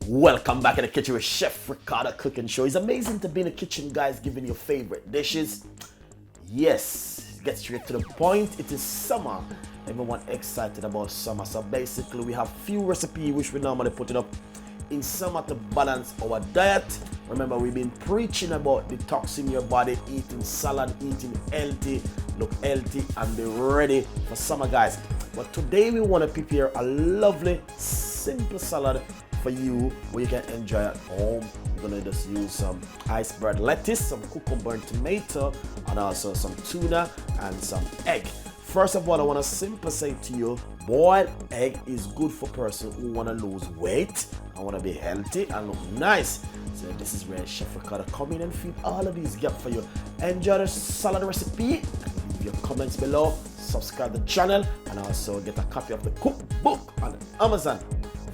Welcome back in the kitchen with Chef Ricardo cooking show. It's amazing to be in the kitchen, guys, giving your favorite dishes. Yes, get straight to the point. It is summer. Everyone excited about summer. So basically we have few recipes which we normally put it up in summer to balance our diet. Remember, we've been preaching about detoxing your body, eating salad, eating healthy, look healthy and be ready for summer, guys. But today we want to prepare a lovely simple salad for you where you can enjoy at home. We're gonna just use some iceberg lettuce, some cucumber and tomato, and also some tuna and some egg. First of all, I want to simply say to you, boiled egg is good for person who want to lose weight and want to be healthy and look nice. So this is where Chef Ricardo come in and feed all of these gaps for you. Enjoy the salad recipe. Leave your comments below. Subscribe to the channel and also get a copy of the cookbook on Amazon.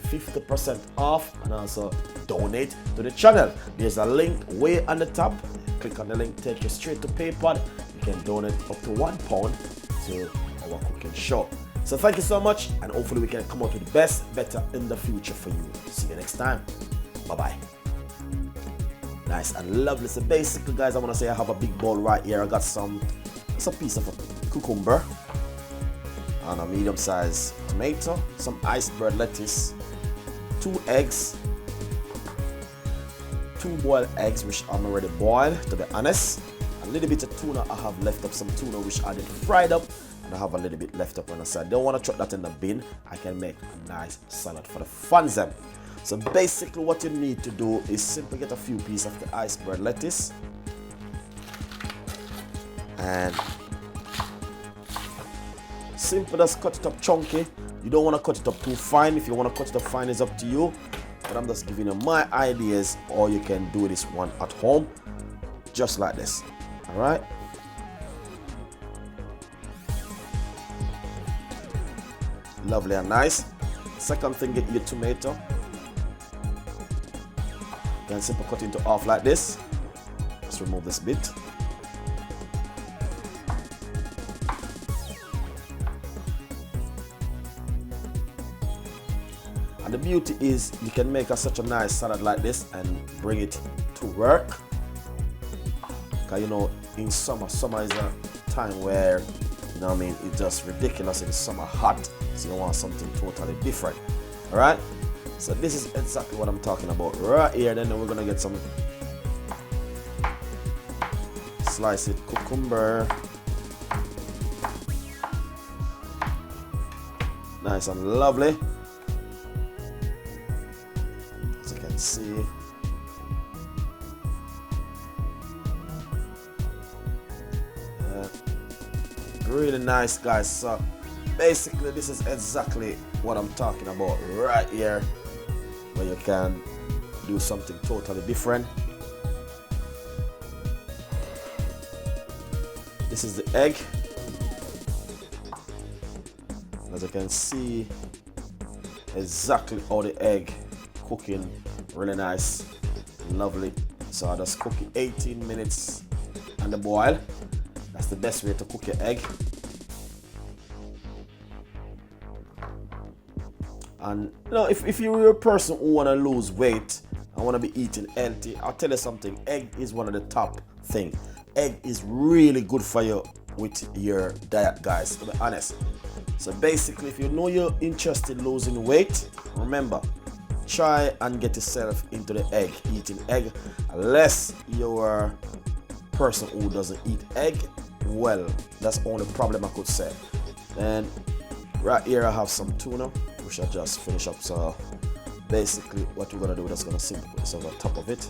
50% off, and also donate to the channel. There's a link way on the top. Click on the link, take you straight to PayPal. You can donate up to £1 to our cooking show. So thank you so much, and hopefully we can come out with the best, better in the future for you. See you next time. Bye bye. Nice and lovely. So basically, guys, I want to say I have a big bowl right here. I got it's a piece of a cucumber and a medium-sized tomato, some iceberg lettuce, 2 eggs, 2 boiled eggs which I'm already boiled, to be honest. A little bit of tuna. I have left up some tuna which I did fried up, and I have a little bit left up on the side. Don't want to chuck that in the bin. I can make a nice salad for the fans them. So basically what you need to do is simply get a few pieces of the iceberg lettuce and simply just cut it up chunky. You don't want to cut it up too fine. If you want to cut it up fine, it's up to you. But I'm just giving you my ideas, or you can do this one at home, just like this. All right. Lovely and nice. Second thing, get your tomato. Then simply cut into half like this. Just remove this bit. The beauty is you can make such a nice salad like this and bring it to work. Because you know, in summer is a time where, you know what I mean, it's just ridiculous. It's summer hot, so you want something totally different. Alright? So this is exactly what I'm talking about right here. Then we're gonna get some sliced cucumber. Nice and lovely. See, really nice, guys. So basically this is exactly what I'm talking about right here, where you can do something totally different. This is the egg. As you can see, exactly how the egg cooking, really nice, lovely. So I just cook it 18 minutes on the boil. That's the best way to cook your egg. And you know, if you're a person who want to lose weight and want to be eating healthy, I'll tell you something, egg is one of the top things. Egg is really good for you with your diet, guys, to be honest. So basically, if you know you're interested in losing weight, remember, try and get yourself into the egg, eating egg. Unless you're a person who doesn't eat egg, well, that's the only problem I could say. And right here I have some tuna, which I just finished up. So basically what we're gonna do, we're just gonna simply put this over top of it,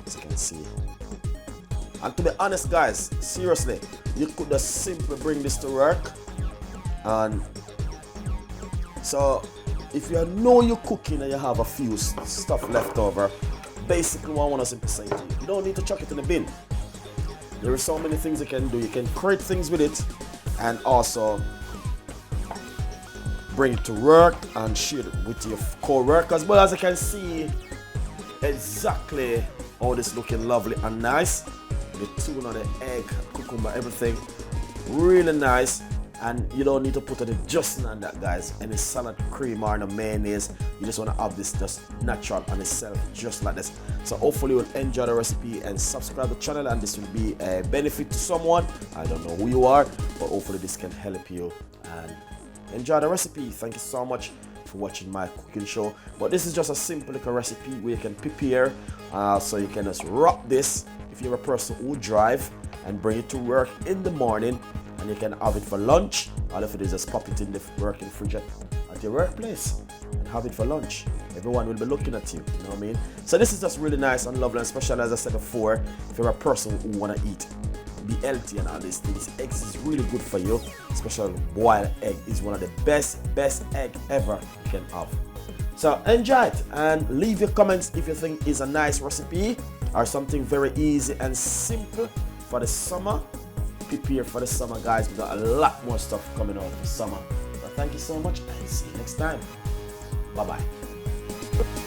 as you can see. And to be honest, guys, seriously, you could just simply bring this to work. And so if you know you're cooking and you have a few stuff left over, basically what I want to simply say to you, you don't need to chuck it in the bin. There are so many things you can do. You can create things with it and also bring it to work and share it with your co-workers. But as you can see, exactly how this looking lovely and nice. The tuna, the egg, cucumber, everything really nice. And you don't need to put any dressing on that, guys. Any salad cream or no mayonnaise. You just want to have this just natural on itself, just like this. So hopefully you'll enjoy the recipe and subscribe to the channel, and this will be a benefit to someone. I don't know who you are, but hopefully this can help you and enjoy the recipe. Thank you so much for watching my cooking show. But this is just a simple little recipe where you can prepare, so you can just rock this if you're a person who drive and bring it to work in the morning, and you can have it for lunch. All of it is just pop it in the working fridge at your workplace and have it for lunch. Everyone will be looking at you, you know what I mean? So this is just really nice and lovely, and especially as I said before, if you're a person who want to eat, be healthy and all these things, eggs is really good for you. Especially boiled egg is one of the best egg ever you can have. So enjoy it and leave your comments if you think it's a nice recipe or something very easy and simple for the summer. Prepare for the summer, guys. We got a lot more stuff coming out for summer. So thank you so much, and see you next time. Bye bye.